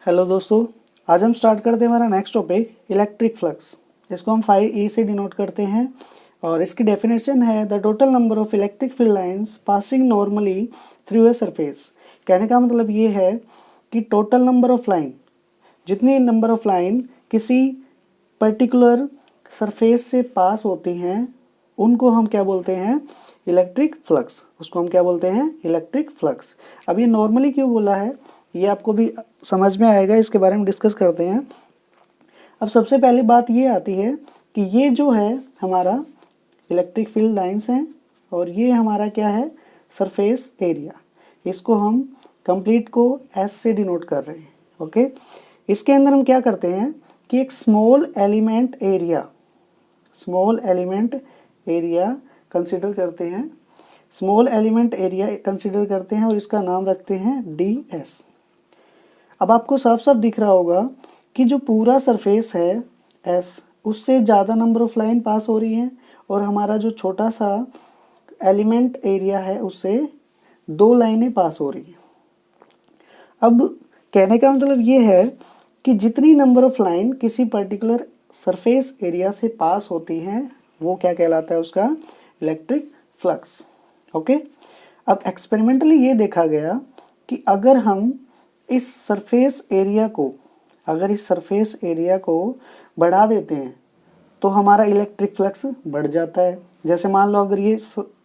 Hello दोस्तों, आज हम स्टार्ट करते हैं हमारा नेक्स्ट टॉपिक इलेक्ट्रिक फ्लक्स। इसको हम 5E से डिनोट करते हैं और इसकी डेफिनेशन है the total number of electric field lines passing normally through a surface. कहने का मतलब ये है कि टोटल नंबर ऑफ लाइन, जितनी नंबर ऑफ लाइन किसी पर्टिकुलर सरफेस से पास होती हैं उनको हम क्या बोलते हैं, इलेक्ट्रिक फ्लक्स। उसको हम क्या बोलते हैं, इलेक्ट्रिक फ्लक्स। अब ये नॉर्मली क्यों बोला है ये आपको भी समझ में आएगा, इसके बारे में डिस्कस करते हैं। अब सबसे पहली बात ये आती है कि ये जो है हमारा इलेक्ट्रिक फील्ड लाइंस हैं और ये हमारा क्या है, सरफेस एरिया। इसको हम कंप्लीट को एस से डिनोट कर रहे हैं। ओके, इसके अंदर हम क्या करते हैं कि एक स्मॉल एलिमेंट एरिया कंसिडर करते हैं, स्मॉल एलिमेंट एरिया कंसिडर करते हैं और इसका नाम रखते हैं ds। अब आपको साफ साफ दिख रहा होगा कि जो पूरा सरफेस है S, उससे ज़्यादा नंबर ऑफ लाइन पास हो रही हैं और हमारा जो छोटा सा एलिमेंट एरिया है उससे 2 लाइनें पास हो रही हैं। अब कहने का मतलब ये है कि जितनी नंबर ऑफ लाइन किसी पर्टिकुलर सरफेस एरिया से पास होती हैं वो क्या कहलाता है, उसका इलेक्ट्रिक फ्लक्स। ओके, अब एक्सपेरिमेंटली ये देखा गया कि अगर हम इस सरफेस एरिया को बढ़ा देते हैं तो हमारा इलेक्ट्रिक फ्लक्स बढ़ जाता है। जैसे मान लो अगर ये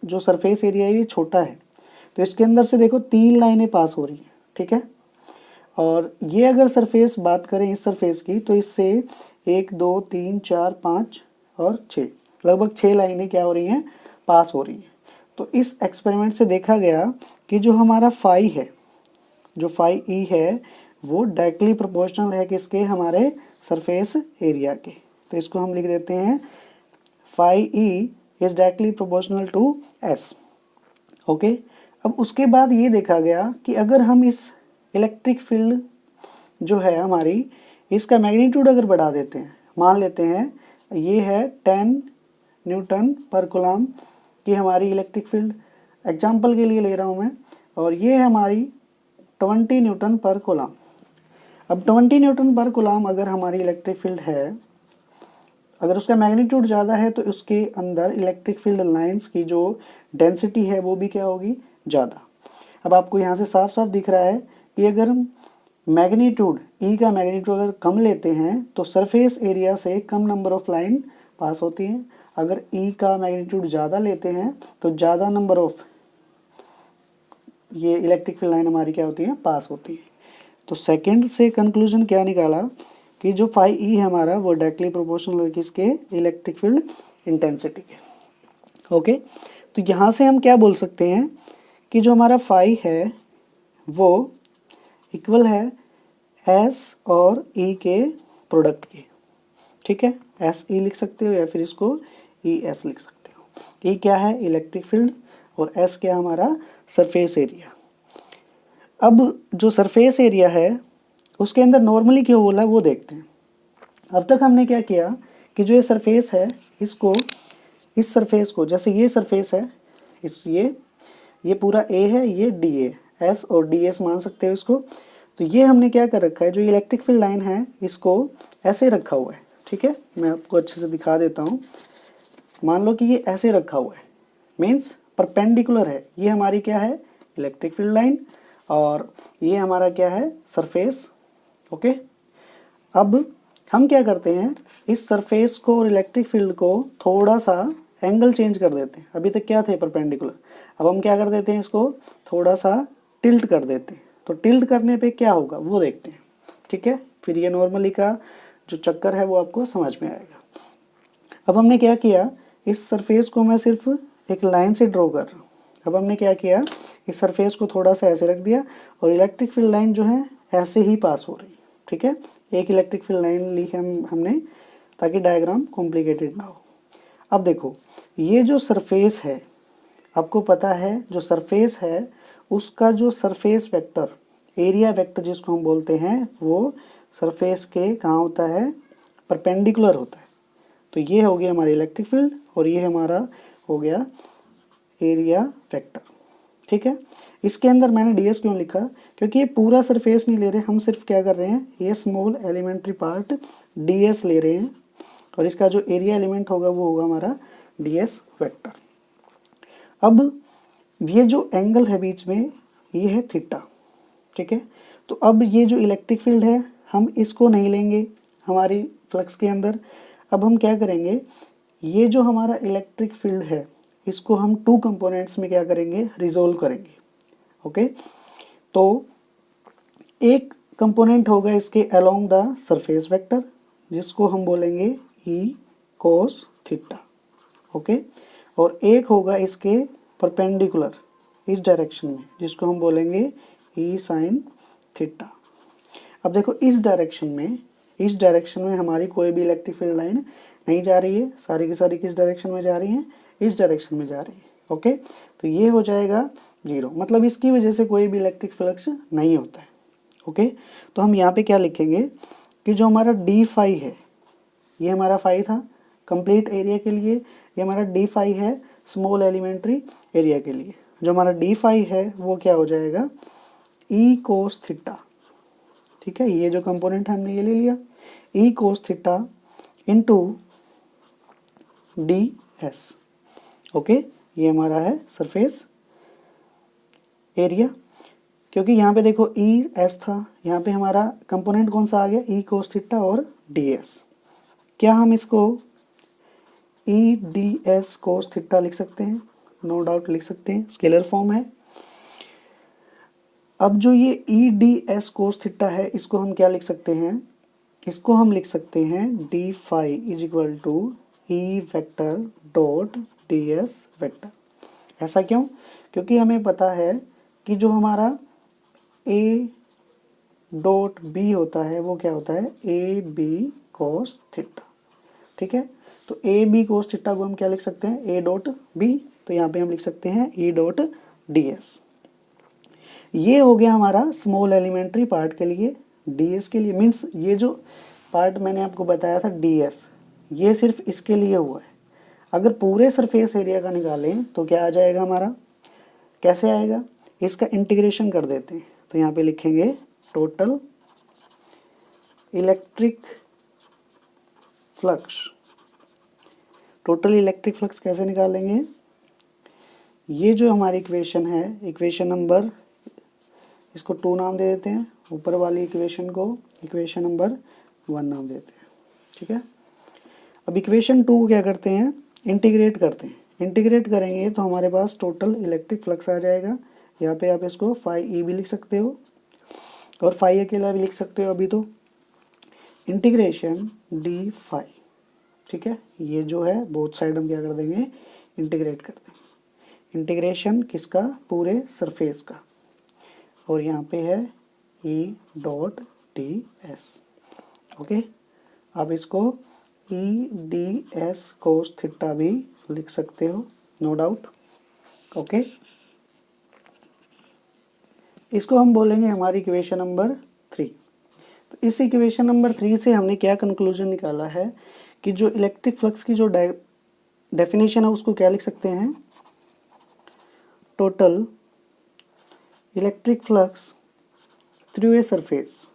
जो सरफेस एरिया है ये छोटा है तो इसके अंदर से देखो 3 लाइनें पास हो रही हैं, ठीक है। और ये अगर सरफेस बात करें इस सरफेस की तो इससे 1 2 3 4 5 और 6, लगभग 6 लाइनें क्या हो रही हैं, पास हो रही हैं। तो इस एक्सपेरिमेंट से देखा गया कि जो हमारा फाई है, जो फाई ई है वो डायरेक्टली प्रोपोर्शनल है किसके, हमारे सरफेस एरिया के। तो इसको हम लिख देते हैं phi E is directly proportional to S. Okay, अब उसके बाद ये देखा गया कि अगर हम इस इलेक्ट्रिक फील्ड जो है हमारी, इसका मैग्नीट्यूड अगर बढ़ा देते हैं, मान लेते हैं ये है 10 न्यूटन पर कूलम की हमारी इलेक्ट्रिक फील्ड, एग्जाम्पल के लिए ले रहा हूँ मैं, और ये है हमारी 20 न्यूटन पर कूलम। अब 20 न्यूटन पर कूलम अगर हमारी इलेक्ट्रिक फील्ड है, अगर उसका मैग्नीट्यूड ज़्यादा है तो उसके अंदर इलेक्ट्रिक फील्ड लाइंस की जो डेंसिटी है वो भी क्या होगी, ज़्यादा। अब आपको यहाँ से साफ साफ दिख रहा है कि अगर मैग्नीट्यूड ई का मैग्नीट्यूड अगर कम लेते हैं तो सरफेस एरिया से कम नंबर ऑफ लाइन पास होती हैं। अगर ई का मैग्नीट्यूड ज़्यादा लेते हैं तो ज़्यादा नंबर ऑफ ये इलेक्ट्रिक फील्ड लाइन हमारी क्या होती है, पास होती है। तो सेकंड से कंक्लूजन क्या निकाला कि जो फाई ई है हमारा वो डायरेक्टली प्रोपोर्शनल है किसके, इलेक्ट्रिक फील्ड इंटेंसिटी के। ओके, तो यहाँ से हम क्या बोल सकते हैं कि जो हमारा फाई है वो इक्वल है एस और ई के प्रोडक्ट के, ठीक है। एस ई लिख सकते हो या फिर इसको ई एस लिख सकते हो। ई क्या है, इलेक्ट्रिक फील्ड, और एस क्या हमारा सरफेस एरिया। अब जो सरफेस एरिया है उसके अंदर नॉर्मली क्यों बोला वो देखते हैं। अब तक हमने क्या किया कि जो ये सरफेस है इसको, इस सरफेस को, जैसे ये सरफेस है, इस ये पूरा ए है, ये डी ए, एस और डी एस मान सकते हो इसको। तो ये हमने क्या कर रखा है, जो इलेक्ट्रिक फील्ड लाइन है इसको ऐसे रखा हुआ है, ठीक है। मैं आपको अच्छे से दिखा देता हूँ। मान लो कि ये ऐसे रखा हुआ है, मीन्स परपेंडिकुलर है। ये हमारी क्या है, इलेक्ट्रिक फील्ड लाइन, और ये हमारा क्या है, सरफेस। ओके, अब हम क्या करते हैं, इस सरफेस को और इलेक्ट्रिक फील्ड को थोड़ा सा एंगल चेंज कर देते हैं। अभी तक क्या थे, परपेंडिकुलर, अब हम क्या कर देते हैं, इसको थोड़ा सा टिल्ट कर देते हैं। तो टिल्ट करने पे क्या होगा वो देखते हैं, ठीक है। फिर ये नॉर्मली का जो चक्कर है वो आपको समझ में आएगा। अब हमने क्या किया, इस सरफेस को मैं सिर्फ एक लाइन से ड्रॉ कर रहा हूँ। अब हमने क्या किया, इस सरफेस को थोड़ा सा ऐसे रख दिया और इलेक्ट्रिक फील्ड लाइन जो है ऐसे ही पास हो रही है, ठीक है। एक इलेक्ट्रिक फील्ड लाइन ली हमने ताकि डायग्राम कॉम्प्लिकेटेड ना हो। अब देखो ये जो सरफेस है, आपको पता है जो सरफेस है उसका जो सरफेस वेक्टर, एरिया वेक्टर जिसको हम बोलते हैं, वो सरफेस के कहाँ होता है, परपेंडिकुलर होता है। तो ये हो गया हमारी इलेक्ट्रिक फील्ड और ये हमारा हो गया एरिया वेक्टर, ठीक है। इसके अंदर मैंने ds क्यों लिखा, क्योंकि ये पूरा सरफेस नहीं ले रहे, हम सिर्फ क्या कर रहे हैं, ये स्मॉल एलिमेंट्री पार्ट ds ले रहे हैं, और इसका जो एरिया एलिमेंट होगा वो होगा हमारा ds वेक्टर। अब ये जो एंगल है बीच में ये है थीटा, ठीक है। तो अब ये जो इलेक्ट्रिक फील्ड है हम इसको नहीं लेंगे हमारी फ्लक्स के अंदर। अब हम क्या करेंगे, ये जो हमारा इलेक्ट्रिक फील्ड है इसको हम टू कंपोनेंट्स में क्या करेंगे, रिजोल्व करेंगे। ओके, तो एक कंपोनेंट होगा इसके अलोंग द सरफेस वेक्टर जिसको हम बोलेंगे ई कोस थीटा। ओके, और एक होगा इसके परपेंडिकुलर इस डायरेक्शन में जिसको हम बोलेंगे ई साइन थीटा। अब देखो इस डायरेक्शन में हमारी कोई भी इलेक्ट्रिक फील्ड लाइन नहीं जा रही है, सारी की सारी किस डायरेक्शन में जा रही हैं, इस डायरेक्शन में जा रही है। ओके, तो ये हो जाएगा 0, मतलब इसकी वजह से कोई भी इलेक्ट्रिक फ्लक्स नहीं होता है। ओके, तो हम यहाँ पे क्या लिखेंगे कि जो हमारा डी फाई है, ये हमारा फाई था कंप्लीट एरिया के लिए, ये हमारा डी फाई है स्मॉल एलिमेंट्री एरिया के लिए। जो हमारा डी फाई है वो क्या हो जाएगा, ई कोस थीटा। ठीक है, ये जो कंपोनेंट हमने ये ले लिया, E cos theta into D S. Okay, ये हमारा है सरफेस एरिया, क्योंकि यहाँ पे देखो ई एस था, यहाँ पे हमारा कंपोनेंट कौन सा आ गया, ई कोस थीटा और डी एस। क्या हम इसको E D S cos theta लिख सकते हैं, नो डाउट लिख सकते हैं, स्केलर फॉर्म है। अब जो ये E D S cos theta है इसको हम क्या लिख सकते हैं, इसको हम लिख सकते हैं D phi is equal to E vector dot D S vector. ऐसा क्यों, क्योंकि हमें पता है कि जो हमारा ए डॉट बी होता है वो क्या होता है, ए बी कोस थीटा। ठीक है, तो ए बी कोस थीटा को हम क्या लिख सकते हैं, ए डॉट बी, तो यहाँ पे हम लिख सकते हैं ई डॉट डी एस। ये हो गया हमारा स्मॉल एलिमेंट्री पार्ट के लिए, डी एस के लिए मीन्स ये जो पार्ट मैंने आपको बताया था डी एस, ये सिर्फ इसके लिए हुआ है। अगर पूरे सरफेस एरिया का निकालें तो क्या आ जाएगा हमारा, कैसे आएगा, इसका इंटीग्रेशन कर देते हैं। तो यहाँ पे लिखेंगे total electric flux. Total electric flux कैसे निकालेंगे, ये जो हमारी इक्वेशन है, इक्वेशन नंबर, इसको 2 नाम दे देते हैं, ऊपर वाली इक्वेशन को इक्वेशन नंबर 1 नाम देते हैं। ठीक है, अब इक्वेशन 2 को क्या करते हैं, इंटीग्रेट करते हैं। इंटीग्रेट करेंगे तो हमारे पास टोटल इलेक्ट्रिक फ्लक्स आ जाएगा। यहाँ पे आप इसको फाई ई भी लिख सकते हो और फाई अकेला भी लिख सकते हो अभी, तो इंटीग्रेशन डी फाई। ठीक है, ये जो है बोथ साइड हम क्या कर देंगे, इंटीग्रेट कर देंगे। इंटीग्रेशन किसका, पूरे सरफेस का, और यहाँ पे है E dot D S. Okay, आप इसको E D S cos theta भी लिख सकते हो, नो डाउट। ओके, इसको हम बोलेंगे हमारी इक्वेशन नंबर 3। तो इस इक्वेशन नंबर 3 से हमने क्या कंक्लूजन निकाला है कि जो इलेक्ट्रिक फ्लक्स की जो डेफिनेशन है उसको क्या लिख सकते हैं, total electric flux through a surface,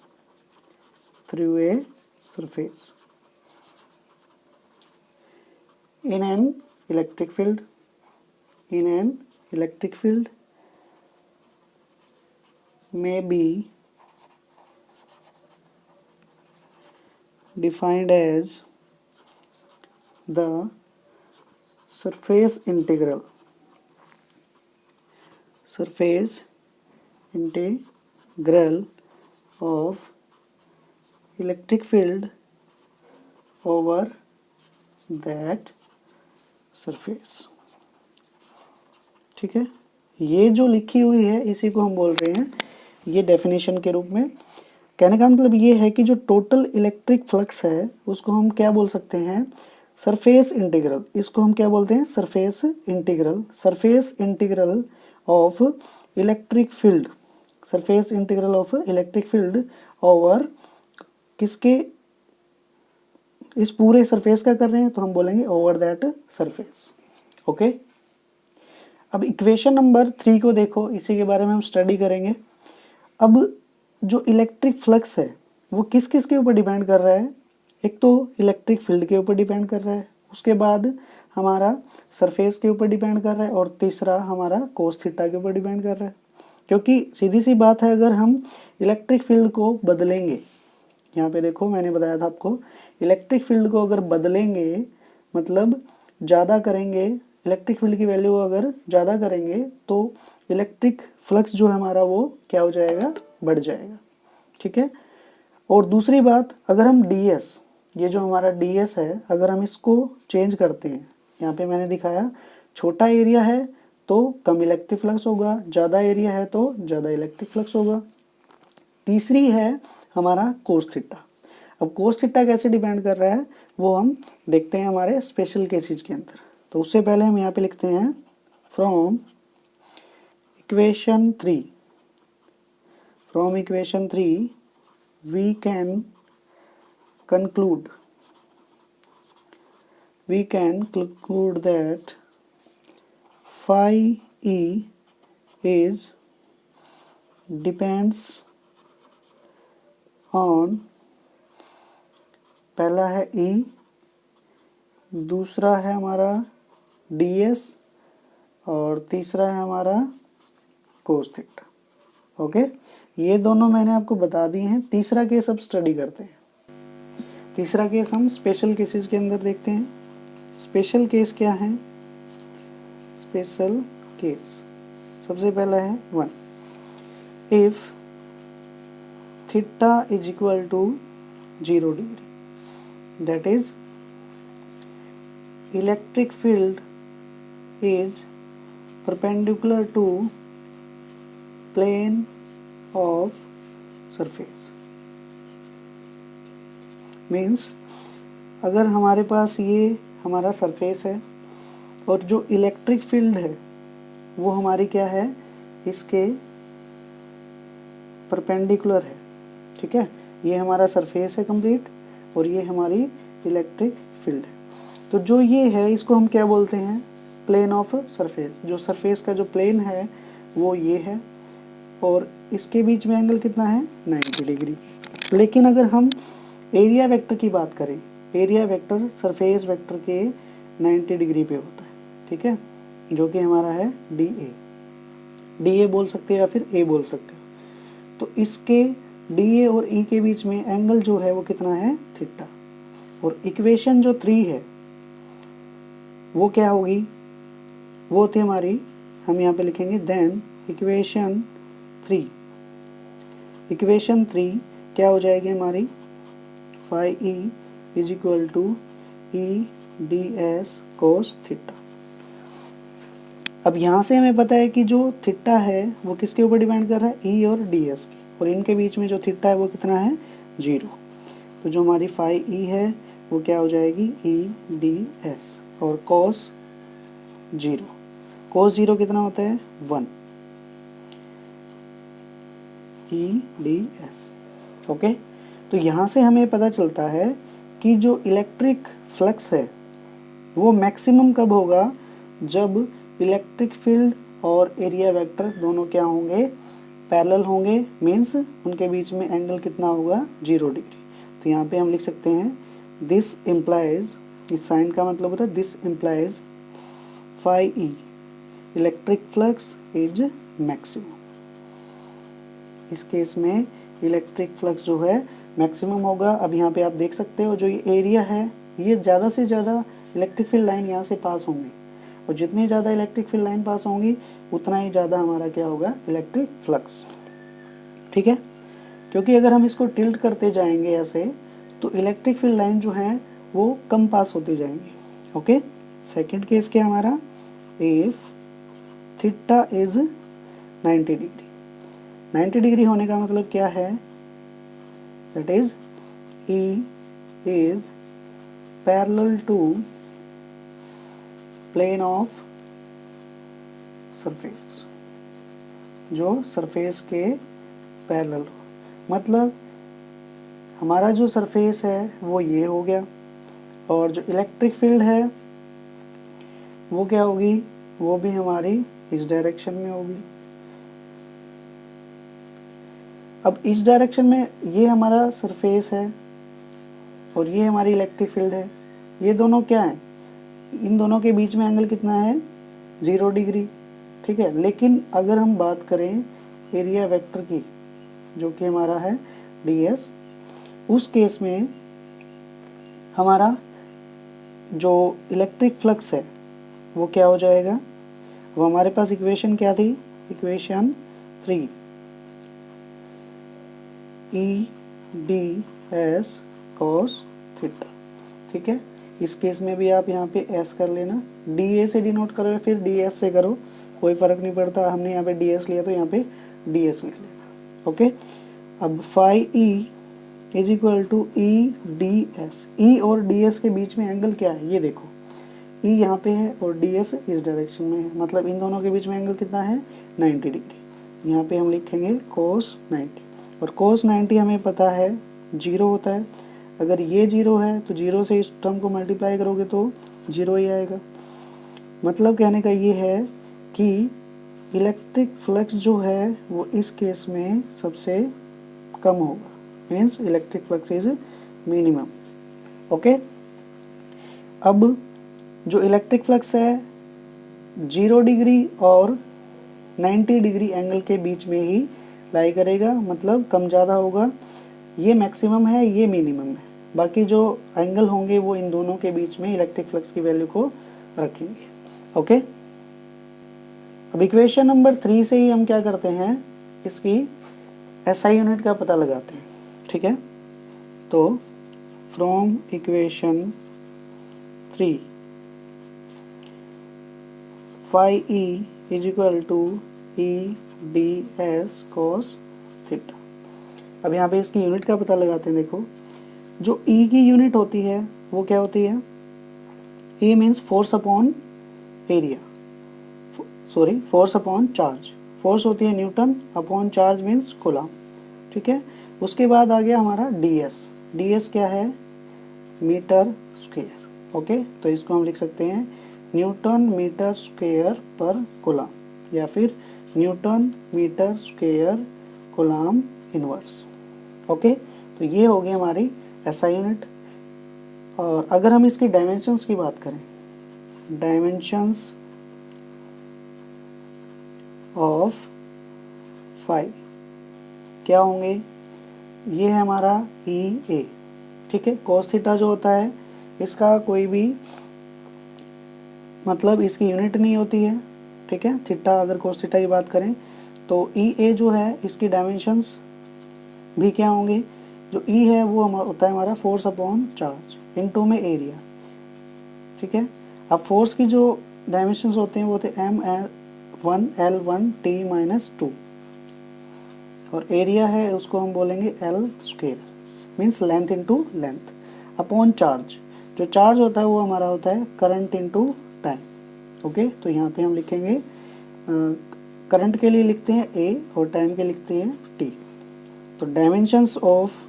through a surface in an electric field, in an electric field may be defined as the surface integral of electric field over that surface. ठीक है, ये जो लिखी हुई है इसी को हम बोल रहे हैं ये डेफिनेशन के रूप में। कहने का मतलब ये है कि जो टोटल इलेक्ट्रिक फ्लक्स है उसको हम क्या बोल सकते हैं, सरफेस इंटीग्रल। इसको हम क्या बोलते हैं, surface integral. Surface integral of electric field, surface integral of electric field over किसके, इस पूरे सरफेस का कर रहे हैं तो हम बोलेंगे ओवर दैट सरफेस। ओके, अब इक्वेशन नंबर 3 को देखो, इसी के बारे में हम स्टडी करेंगे। अब जो इलेक्ट्रिक फ्लक्स है वो किस किस के ऊपर डिपेंड कर रहा है? एक तो इलेक्ट्रिक फील्ड के ऊपर डिपेंड कर रहा है, उसके बाद हमारा सरफेस के ऊपर डिपेंड कर रहा है, और तीसरा हमारा कोस थीटा के ऊपर डिपेंड कर रहा है। क्योंकि सीधी सी बात है, अगर हम इलेक्ट्रिक फील्ड को बदलेंगे, यहाँ पे देखो मैंने बताया था आपको, इलेक्ट्रिक फील्ड को अगर बदलेंगे मतलब ज़्यादा करेंगे, इलेक्ट्रिक फील्ड की वैल्यू अगर ज़्यादा करेंगे तो इलेक्ट्रिक फ्लक्स जो है हमारा वो क्या हो जाएगा? बढ़ जाएगा। ठीक है। और दूसरी बात, अगर हम ds, ये जो हमारा ds है, अगर हम इसको चेंज करते हैं, यहाँ पे मैंने दिखाया छोटा एरिया है तो कम इलेक्ट्रिक फ्लक्स होगा, ज़्यादा एरिया है तो ज़्यादा इलेक्ट्रिक फ्लक्स होगा। तीसरी है हमारा कोस थीटा। अब कोस थीटा कैसे डिपेंड कर रहा है वो हम देखते हैं हमारे स्पेशल केसेस के अंदर। तो उससे पहले हम यहाँ पे लिखते हैं from equation 3 we can conclude that phi e is depends on, पहला है e, दूसरा है हमारा ds, और तीसरा है हमारा कोस थीटा। ओके, ये दोनों मैंने आपको बता दिए हैं। तीसरा केस अब स्टडी करते हैं। तीसरा केस हम स्पेशल केसेस के अंदर देखते हैं। स्पेशल केस क्या है? स्पेशल केस सबसे पहला है 1, if theta is equal to 0 degree, that is electric field is perpendicular to plane of surface। Means अगर हमारे पास ये हमारा सरफेस है और जो इलेक्ट्रिक फील्ड है वो हमारी क्या है? इसके परपेंडिकुलर है। ठीक है, ये हमारा सरफेस है कंप्लीट, और ये हमारी इलेक्ट्रिक फील्ड है। तो जो ये है इसको हम क्या बोलते हैं? Plane of surface. जो सरफेस का जो प्लेन है वो ये है, और इसके बीच में एंगल कितना है? 90 डिग्री। लेकिन अगर हम एरिया वेक्टर की बात करें, एरिया वेक्टर सरफेस वेक्टर के 90 डिग्री पे होता है। ठीक है, जो कि हमारा है DA बोल सकते हैं या फिर A बोल सकते हैं। तो इसके DA और E के बीच में एंगल जो है वो कितना है? थीटा। और इक्वेशन जो 3 है वो क्या होगी? वो थी हमारी, हम यहाँ पे लिखेंगे देन इक्वेशन 3 क्या हो जाएगी हमारी? Phi E is equal to EDS cos theta. अब यहाँ से हमें पता है कि जो थीटा है वो किसके ऊपर डिपेंड कर रहा है? E और DS के, और इनके बीच में जो थीटा है वो कितना है? 0। तो जो हमारी फाई ई है वो क्या हो जाएगी? EDS, और कोस 0, कोस 0 कितना होता है? 1, EDS। ओके, तो यहाँ से हमें पता चलता है कि जो इलेक्ट्रिक फ्लक्स है वो मैक्सिमम कब होगा? जब इलेक्ट्रिक फील्ड और एरिया वेक्टर दोनों क्या होंगे? पैरेलल होंगे। मीन्स उनके बीच में एंगल कितना होगा? 0 डिग्री। तो यहाँ पे हम लिख सकते हैं दिस इम्प्लाइज, इस साइन का मतलब होता है this implies phi E electric flux is maximum. इस केस में इलेक्ट्रिक फ्लक्स जो है मैक्सिमम होगा। अब यहाँ पे आप देख सकते हो जो ये एरिया है, ये ज़्यादा से ज़्यादा इलेक्ट्रिक फील्ड लाइन यहाँ से पास होंगी, और जितनी ज़्यादा इलेक्ट्रिक फील्ड लाइन पास होंगी उतना ही ज़्यादा हमारा क्या होगा? Electric flux. ठीक है, क्योंकि अगर हम इसको टिल्ट करते जाएंगे ऐसे तो इलेक्ट्रिक फील्ड लाइन जो है वो कम पास होती जाएंगी। ओके, सेकेंड केस क्या हमारा? If theta is 90 degree. 90 degree होने का मतलब क्या है? That is E is parallel to plane of surface, जो सरफेस के पैरेलल हो। मतलब हमारा जो सरफेस है वो ये हो गया, और जो इलेक्ट्रिक फील्ड है वो क्या होगी? वो भी हमारी इस डायरेक्शन में होगी। अब इस डायरेक्शन में ये हमारा सरफेस है और ये हमारी इलेक्ट्रिक फील्ड है। ये दोनों क्या है, इन दोनों के बीच में एंगल कितना है, 0 डिग्री, ठीक है। लेकिन अगर हम बात करें एरिया वेक्टर की, जो कि हमारा है ds, उस केस में हमारा जो इलेक्ट्रिक फ्लक्स है वो क्या हो जाएगा। वो हमारे पास इक्वेशन क्या थी, इक्वेशन 3, EDS cos थीटा, ठीक है। इस केस में भी आप यहाँ पे S कर लेना, DA से डिनोट करो या फिर DS से करो, कोई फ़र्क नहीं पड़ता। हमने यहाँ पे DS लिया तो यहाँ पे DS लिख लेना, ओके। अब phi E is equal to EDS। E और DS के बीच में एंगल क्या है, ये देखो, E यहाँ पे है और DS इस डायरेक्शन में है, मतलब इन दोनों के बीच में एंगल कितना है, 90 डिग्री। यहाँ पे हम लिखेंगे cos 90, और cos 90 हमें पता है 0 होता है। अगर ये 0 है तो 0 से इस टर्म को मल्टीप्लाई करोगे तो 0 ही आएगा। मतलब कहने का ये है कि इलेक्ट्रिक फ्लक्स जो है वो इस केस में सबसे कम होगा, means electric flux is minimum, okay. अब जो इलेक्ट्रिक फ्लक्स है 0 डिग्री और 90 डिग्री एंगल के बीच में ही लाई करेगा, मतलब कम ज़्यादा होगा। ये मैक्सिमम है, ये मिनिमम है, बाकी जो एंगल होंगे वो इन दोनों के बीच में इलेक्ट्रिक फ्लक्स की वैल्यू को रखेंगे, ओके। अब इक्वेशन नंबर 3 से ही हम क्या करते हैं, इसकी SI यूनिट का पता लगाते हैं, ठीक है। तो from equation 3 phi E is equal to EDS cos theta. अब यहाँ पे इसकी यूनिट का पता लगाते हैं। देखो, जो E की यूनिट होती है वो क्या होती है, E means force upon area, sorry force upon charge. Force होती है Newton, upon charge means coulomb, ठीक है। उसके बाद आ गया हमारा DS। DS क्या है, मीटर स्क्वायर, ओके। तो इसको हम लिख सकते हैं newton metre square per coulomb, या फिर newton metre square coulomb inverse, okay. तो ये हो गई हमारी SI यूनिट। और अगर हम इसकी डायमेंशंस की बात करें, डायमेंशंस ऑफ फाई क्या होंगे, ये है हमारा EA, ठीक है। cos थीटा जो होता है इसका कोई भी मतलब इसकी यूनिट नहीं होती है, ठीक है। थीटा, अगर cos थीटा की बात करें तो EA जो है इसकी डायमेंशंस भी क्या होंगे, जो E है वो होता है हमारा फोर्स अपॉन चार्ज इनटू में एरिया, ठीक है। अब फोर्स की जो डायमेंशंस होते हैं वो होते हैं M1L1T-2, और एरिया है उसको हम बोलेंगे L square, means length into length, upon charge. जो चार्ज होता है वो हमारा होता है करंट इनटू टाइम, ओके। तो यहाँ पे हम लिखेंगे करंट के लिए लिखते हैं A और टाइम के लिखते हैं T। तो डायमेंशंस ऑफ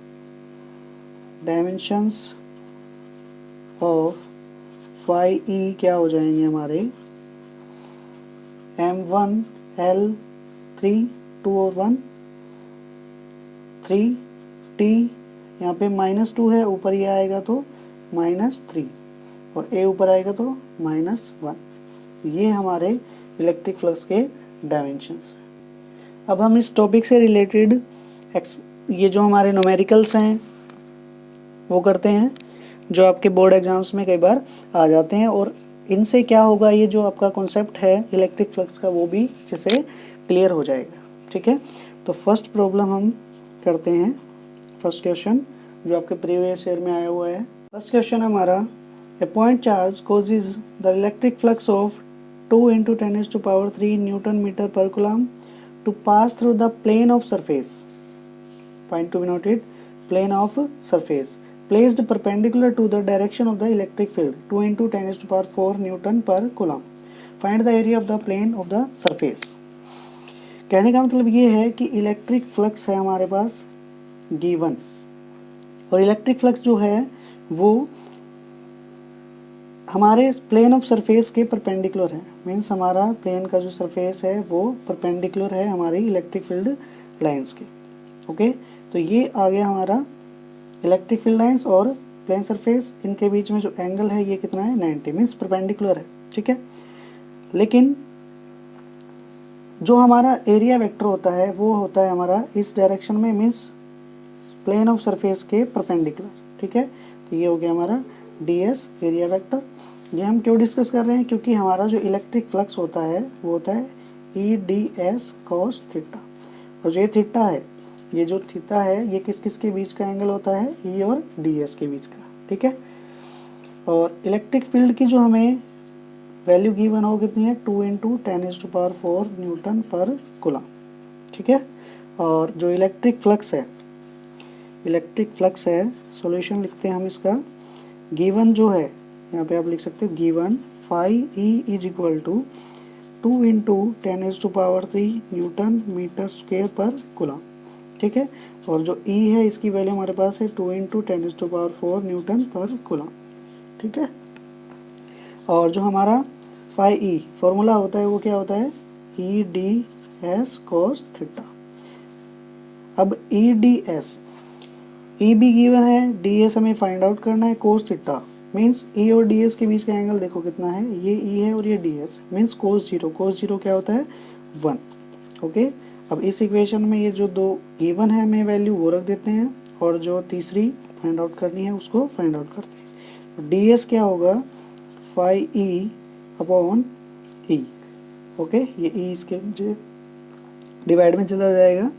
फाई E क्या हो जाएंगे हमारे, M1 L3 2 और 1 3 T, यहाँ पे -2 है, ऊपर ये आएगा तो -3, और A ऊपर आएगा तो -1। ये हमारे इलेक्ट्रिक फ्लक्स के डायमेंशंस। अब हम इस टॉपिक से रिलेटेड ये जो हमारे न्यूमेरिकल्स हैं वो करते हैं, जो आपके बोर्ड एग्जाम्स में कई बार आ जाते हैं, और इनसे क्या होगा, ये जो आपका कॉन्सेप्ट है इलेक्ट्रिक फ्लक्स का वो भी अच्छे से क्लियर हो जाएगा, ठीक है। तो फर्स्ट प्रॉब्लम हम करते हैं, फर्स्ट क्वेश्चन जो आपके प्रीवियस ईयर में आया हुआ है। फर्स्ट क्वेश्चन हमारा, a point charge causes the electric flux of 2 × 10⁻³ newton metre per coulomb to pass through the plane of surface. Point to be noted, plane of surface placed perpendicular to the direction of the electric field 2 × 10⁴ Newton per coulomb. Find the area of the plane of the surface. कहने का मतलब ये है कि electric flux है हमारे पास given, और electric flux जो है वो हमारे प्लेन ऑफ सरफेस के परपेंडिकुलर है, मीन्स हमारा प्लेन का जो सरफेस है वो परपेंडिकुलर है हमारी इलेक्ट्रिक फील्ड लाइंस के। ओके, तो ये आ गया हमारा इलेक्ट्रिक फील्ड लाइंस और प्लेन सरफेस, इनके बीच में जो एंगल है ये कितना है 90, मीन्स परपेंडिकुलर है। ठीक है, लेकिन जो हमारा एरिया वेक्टर होता है वो होता है हमारा इस डायरेक्शन में, मीन्स प्लेन ऑफ सरफेस के परपेंडिकुलर। ठीक है, तो ये हो गया हमारा ds एरिया वेक्टर। ये हम क्यों डिस्कस कर रहे हैं, क्योंकि हमारा जो इलेक्ट्रिक फ्लक्स होता है वो होता है E D S cos theta, और जो ये थीटा है, ये जो थीटा है ये किस किस के बीच का एंगल होता है, ई और डी एस के बीच का। ठीक है, और इलेक्ट्रिक फील्ड की जो हमें वैल्यू गिवन हो कितनी है 2 × 10⁴ न्यूटन पर कूलम। ठीक है, और जो इलेक्ट्रिक फ्लक्स है सॉल्यूशन लिखते हैं हम इसका, गिवन जो है यहाँ पे आप लिख सकते हो given phi E is equal to 2 × 10⁻³ newton metre square per coulomb. ठीक है, और जो ई है इसकी वैल्यू हमारे पास है 2 × 10⁴ न्यूटन पर कूलम। ठीक है, और जो हमारा फाई ई फॉर्मूला होता है वो क्या होता है E D S cos theta. अब ई डी एस, ई भी गिवन है, डी एस हमें फाइंड आउट करना है, कोस थीटा मीन्स ई और डी एस के बीच का एंगल देखो कितना है, ये ई है और ये D S, means cos zero क्या होता है 1। ओके, अब इस इक्वेशन में ये जो दो गिवन है हमें वैल्यू वो रख देते हैं, और जो तीसरी फाइंड आउट करनी है उसको फाइंड आउट करते हैं। डी एस क्या होगा फाई ई अपॉन ई। ओके, ये ई इसके डिवाइड में चला जाएगा।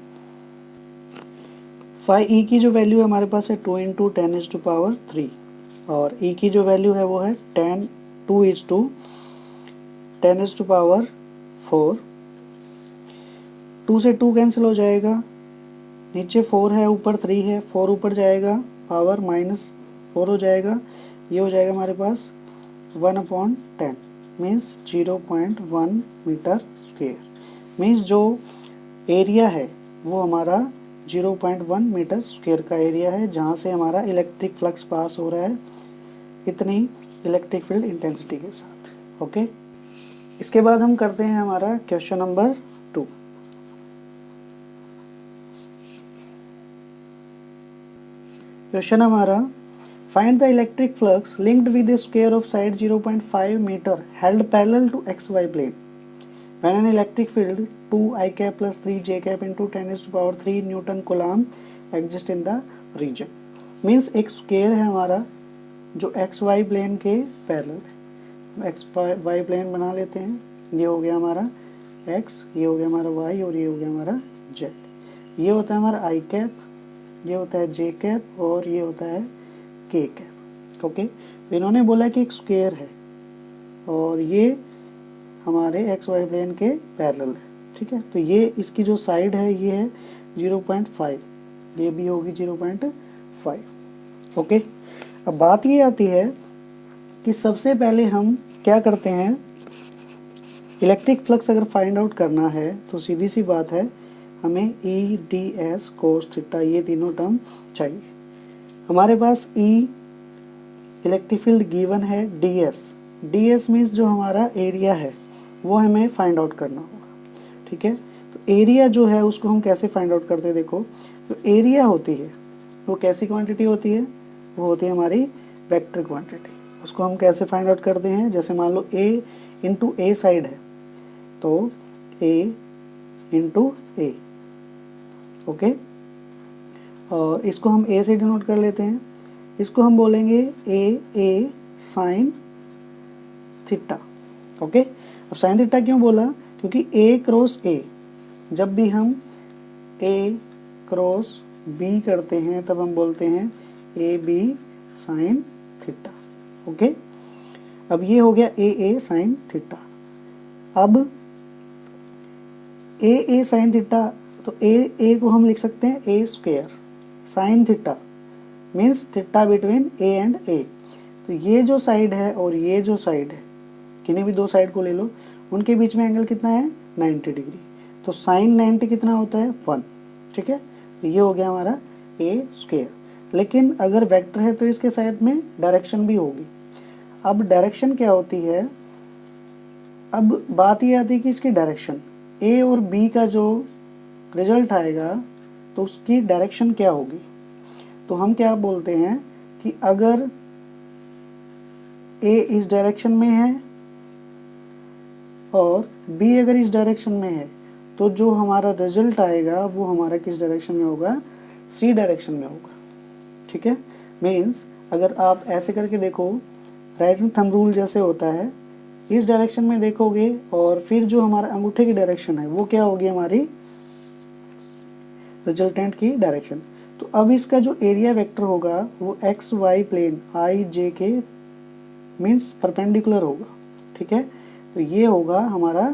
फाई ई की जो वैल्यू है हमारे पास है 2 × 10⁻³ और ई की जो वैल्यू है वो है 2 × 10⁻⁴। 2 से 2 कैंसिल हो जाएगा, नीचे 4 है ऊपर 3 है, 4 ऊपर जाएगा पावर -4 हो जाएगा, ये हो जाएगा हमारे पास 1/10 मीन्स 0.1 मीटर स्क्वायर। मीन्स जो एरिया है वो हमारा 0.1 मीटर स्क्वायर का एरिया है जहाँ से हमारा इलेक्ट्रिक फ्लक्स पास हो रहा है इतनी इलेक्ट्रिक फील्ड इंटेंसिटी के साथ। ओके, इसके बाद हम करते हैं हमारा क्वेश्चन नंबर 2। क्वेश्चन हमारा find the electric flux linked with a square of side 0.5 meter held parallel to xy plane when an electric field 2 I cap plus 3 j cap into 10⁻³ newton coulomb exist in the region. Means एक square है हमारा जो X Y plane के parallel है, X Y plane बना लेते हैं, ये हो गया हमारा एक्स, ये हो गया हमारा वाई और ये हो गया हमारा जेड। ये होता है हमारा आई कैप, ये होता है जे कैप और ये होता है के कैप। ओके, तो इन्होंने बोला कि एक स्क्वायर है और ये हमारे एक्स वाई प्लेन के पैरेलल है। ठीक है, तो ये इसकी जो साइड है ये है 0.5, ये भी होगी 0.5। ओके, अब बात ये आती है कि सबसे पहले हम क्या करते हैं, इलेक्ट्रिक फ्लक्स अगर फाइंड आउट करना है तो सीधी सी बात है हमें E D S cos theta ये तीनों टर्म चाहिए। हमारे पास ई इलेक्ट्रिक फील्ड गिवन है, डी एस मीन्स जो हमारा एरिया है वो हमें फाइंड आउट करना होगा। ठीक है, तो एरिया जो है उसको हम कैसे फाइंड आउट करते हैं, देखो तो एरिया होती है वो कैसी क्वांटिटी होती है, वो होती है हमारी वेक्टर क्वांटिटी। उसको हम कैसे फाइंड आउट करते हैं, जैसे मान लो ए इंटू ए साइड है तो ए इंटू ए। ओके, और इसको हम ए से डिनोट कर लेते हैं, इसको हम बोलेंगे ए साइन थीटा। ओके, अब साइन थीटा क्यों बोला, क्योंकि ए क्रॉस ए, जब भी हम ए क्रॉस बी करते हैं तब हम बोलते हैं A B sine theta. Okay, अब ये हो गया ए साइन थीटा। अब ए साइन थीटा, तो ए को हम लिख सकते हैं A square, sine theta means theta between A and A. तो ये जो साइड है और ये जो साइड है, किन्हीं भी दो साइड को ले लो, उनके बीच में एंगल कितना है 90 डिग्री, तो साइन 90 कितना होता है 1। ठीक है, तो ये हो गया हमारा ए स्क्वायर। लेकिन अगर वेक्टर है तो इसके साइड में डायरेक्शन भी होगी। अब डायरेक्शन क्या होती है, अब बात ये आती है कि इसकी डायरेक्शन ए और बी का जो रिजल्ट आएगा तो उसकी डायरेक्शन क्या होगी। तो हम क्या बोलते हैं कि अगर ए इस डायरेक्शन में है और बी अगर इस डायरेक्शन में है तो जो हमारा रिजल्ट आएगा वो हमारा किस डायरेक्शन में होगा, सी डायरेक्शन में होगा। ठीक है, मीन्स अगर आप ऐसे करके देखो, राइट हैंड थंब रूल जैसे होता है, इस डायरेक्शन में देखोगे और फिर जो हमारा अंगूठे की डायरेक्शन है वो क्या होगी, हमारी रिजल्टेंट की डायरेक्शन। तो अब इसका जो एरिया वेक्टर होगा वो एक्स वाई प्लेन आई जे के मीन्स परपेंडिकुलर होगा। ठीक है, तो ये होगा हमारा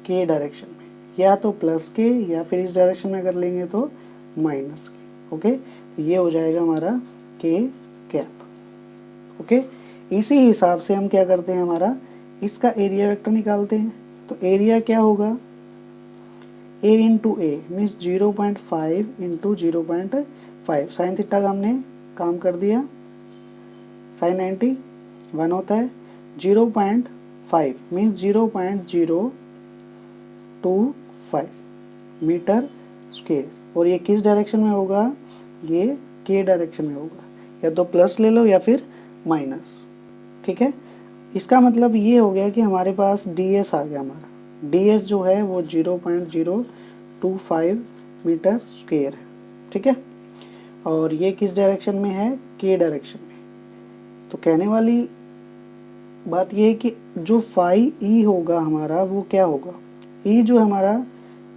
के डायरेक्शन में, या तो प्लस के या फिर इस डायरेक्शन में अगर लेंगे तो माइनस के। ओके, तो ये हो जाएगा हमारा के कैप। ओके, इसी हिसाब से हम क्या करते हैं, हमारा इसका एरिया वेक्टर निकालते हैं। तो एरिया क्या होगा, a into A means 0.5 into 0.5, sine theta का हमने काम कर दिया, साइन 90 1 होता है, 0.5 मीन्स 0.025 मीटर स्क्वायर, और ये किस डायरेक्शन में होगा, ये के डायरेक्शन में होगा, या तो प्लस ले लो या फिर माइनस। ठीक है, इसका मतलब ये हो गया कि हमारे पास ds आ गया, हमारा ds जो है वो 0.025 मीटर स्क्वायर है। ठीक है, और ये किस डायरेक्शन में है, के डायरेक्शन में। तो कहने वाली बात ये है कि जो फाई ई होगा हमारा वो क्या होगा, ई जो हमारा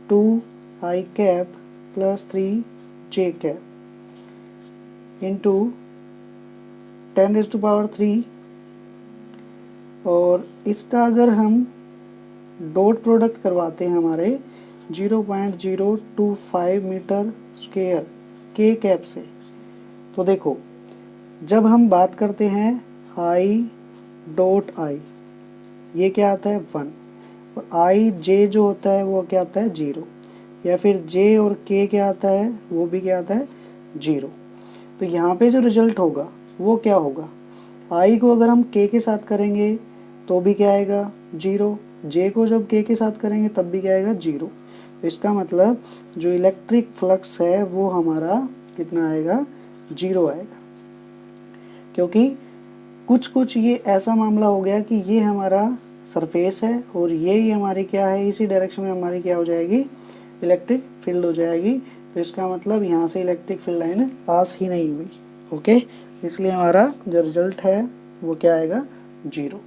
2i cap plus 3j cap into 10⁻³ और इसका अगर हम डॉट प्रोडक्ट करवाते हैं हमारे 0.025 मीटर स्क्वायर के कैप से, तो देखो जब हम बात करते हैं आई डॉट आई, ये क्या आता है 1, और आई जे जो होता है वो क्या आता है 0, या फिर जे और के क्या आता है, वो भी क्या आता है 0। तो यहाँ पे जो रिजल्ट होगा वो क्या होगा, आई को अगर हम के साथ करेंगे तो भी क्या आएगा 0, जे को जब के साथ करेंगे तब भी क्या आएगा 0। तो इसका मतलब जो इलेक्ट्रिक फ्लक्स है वो हमारा कितना आएगा, 0 आएगा। क्योंकि कुछ ये ऐसा मामला हो गया कि ये हमारा सरफेस है और ये ही हमारी क्या है, इसी डायरेक्शन में हमारी क्या हो जाएगी, इलेक्ट्रिक फील्ड हो जाएगी। तो इसका मतलब यहाँ से इलेक्ट्रिक फील्ड लाइन पास ही नहीं हुई। ओके, इसलिए हमारा जो रिजल्ट है वो क्या आएगा, 0।